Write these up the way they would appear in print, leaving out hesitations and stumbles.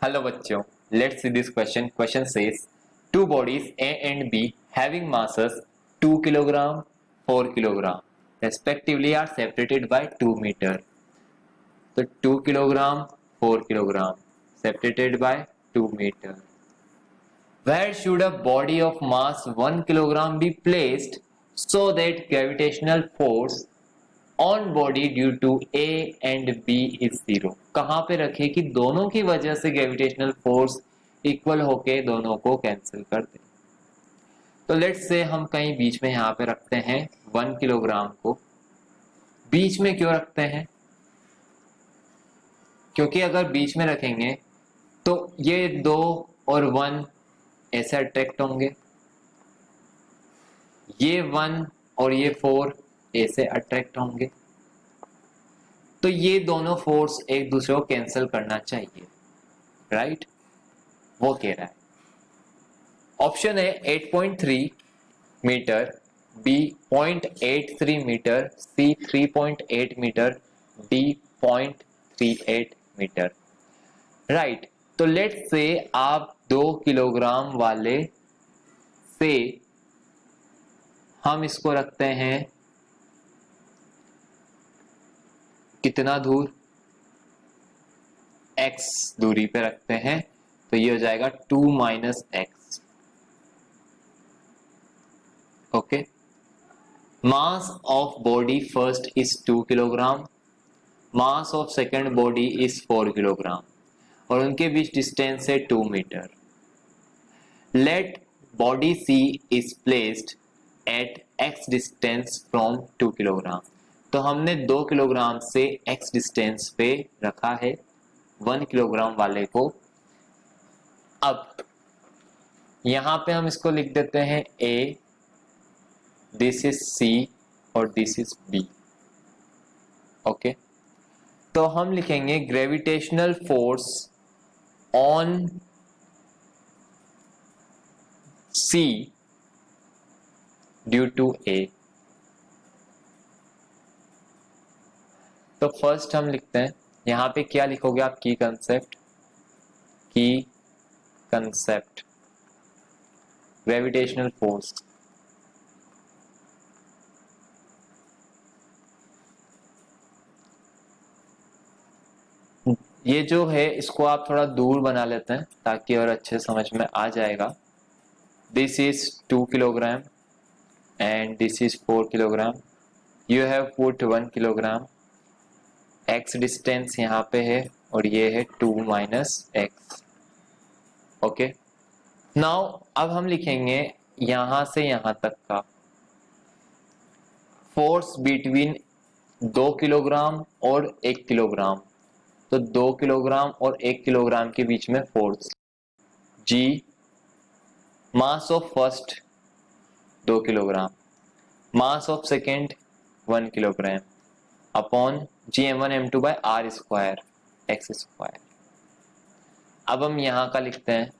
Hello बच्चों, let's see this question. Question says two bodies A and B having masses 2 kilogram, 4 kilogram respectively are separated by 2 meter. So 2 kilogram, 4 kilogram separated by 2 meter. Where should a body of mass 1 kilogram be placed so that gravitational force on body due to A and B is zero? कहां पे रखे कि दोनों की वजह से gravitational force equal होके दोनों को कैंसिल कर दे? तो लेट्स से हम कहीं बीच में यहां पे रखते हैं 1 किलोग्राम को। बीच में क्यों रखते हैं? क्योंकि अगर बीच में रखेंगे तो ये 2 और 1 ऐसे अट्रैक्ट होंगे, ये 1 और ये 4 ऐसे अट्रैक्ट होंगे, तो ये दोनों फोर्स एक दूसरे को कैंसिल करना चाहिए, राइट? वो कह रहा है। ऑप्शन है 8.3 मीटर, बी 0.83 मीटर, सी 3.8 मीटर, डी 0.38 मीटर, राइट? तो लेट्स से आप 2 किलोग्राम वाले से हम इसको रखते हैं कितना दूर? x दूरी पे रखते हैं, तो ये हो जाएगा 2 minus x. Okay, mass of body first is 2 kilogram, mass of second body is 4 kilogram और उनके बीच डिस्टेंस है 2 metre. Let body C is placed at x distance from 2 kilogram. तो हमने 2 किलोग्राम से x डिस्टेंस पे रखा है 1 किलोग्राम वाले को। अब यहां पे हम इसको लिख देते हैं A, दिस इज C और दिस इज B। ओके, तो हम लिखेंगे gravitational force on C due to A। तो फर्स्ट हम लिखते हैं, यहां पे क्या लिखोगे आप? की कंसेप्ट ग्रेविटेशनल फोर्स। ये जो है इसको आप थोड़ा दूर बना लेते हैं ताकि और अच्छे समझ में आ जाएगा। This is 2 kilogram and this is 4 kilogram. You have put 1 kilogram, x distance यहाँ पे है और ये है 2 माइनस एक्स। ओके, नाउ अब हम लिखेंगे यहां से यहां तक का फोर्स बिटवीन 2 किलोग्राम और 1 किलोग्राम। तो 2 किलोग्राम और 1 किलोग्राम के बीच में force G, mass of first 2 kilogram, mass of second 1 kilogram upon Gm1 M2 by R square x square. अब हम यहां का लिखते हैं,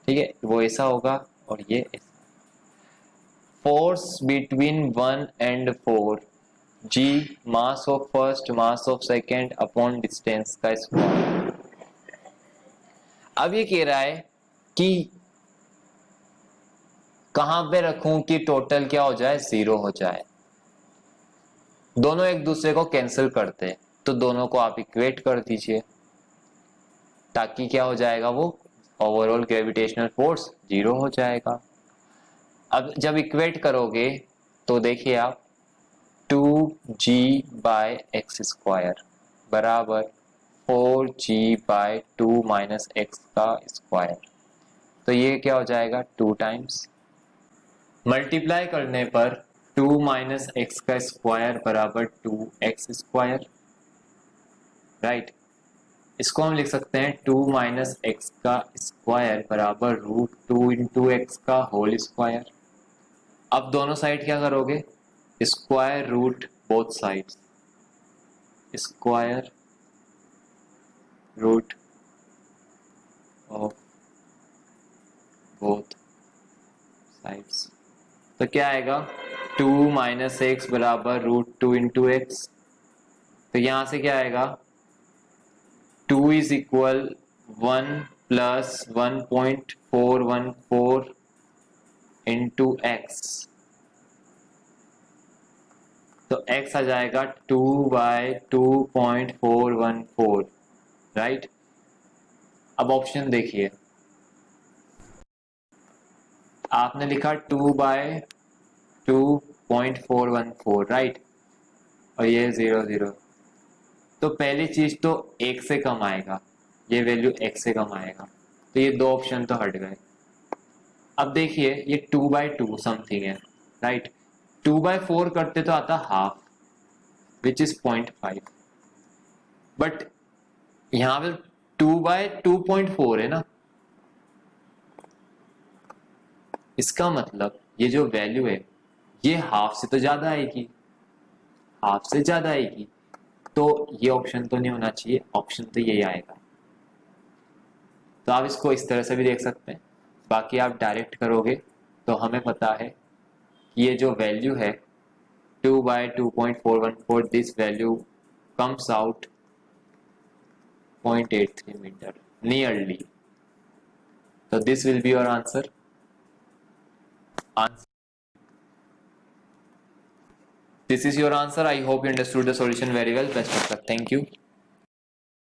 ठीक है? वो ऐसा होगा और ये ऐसा। Force between 1 and 4 G, mass of first mass of second upon distance का स्क्वायर। अब ये कह रहा है कि कहां पे रखूं कि टोटल क्या हो जाए? 0 हो जाए। दोनों एक दूसरे को कैंसिल करते हैं, तो दोनों को आप इक्वेट कर दीजिए ताकि क्या हो जाएगा? वो ओवरऑल ग्रेविटेशनल फोर्स 0 हो जाएगा। अब जब इक्वेट करोगे तो देखिए आप 2G बाय एक्स स्क्वायर बराबर 4G बाय 2 माइनस एक्स का स्क्वायर। तो ये क्या हो जाएगा? 2 टाइम्स। मल्टीप्लाई करने पर 2 माइनस एक्स का स्क्वायर बराबर 2x स्क्वायर, राइट? इसको हम लिख सकते हैं 2 माइनस एक्स का स्क्वायर बराबर रूट 2 इंटू एक्स का होल स्क्वायर। अब दोनों साइड क्या करोगे? Square root both sides, square root of both sides. तो क्या आएगा? 2 माइनस एक्स बराबर रूट 2 इंटू एक्स। तो यहां से क्या आएगा? 2 is equal 1 plus 1.414 into x, तो x आ जाएगा 2/2.414, राइट। अब ऑप्शन देखिए, आपने लिखा 2/2.414, राइट, और ये 0 0, तो पहली चीज तो 1 से कम आएगा, ये वैल्यू x से कम आएगा, तो ये दो ऑप्शन तो हट गए। अब देखिए ये 2/2 समथिंग है, राइट, 2/4 करते तो आता हाफ, विच इज 0.5, बट यहाँ पे 2/2.4 है ना, इसका मतलब ये जो वैल्यू है ये हाफ से तो ज्यादा आएगी, हाफ से ज्यादा आएगी, तो ये ऑप्शन तो नहीं होना चाहिए, ऑप्शन तो यही आएगा। तो आप इसको इस तरह से भी देख सकते हैं, बाकी आप डायरेक्ट करोगे तो हमें पता है कि ये जो वैल्यू है 2/2.414, this value comes out 0.83 meter nearly. So this will be your answer. This is your answer. I hope you understood the solution very well. Best of luck. Thank you.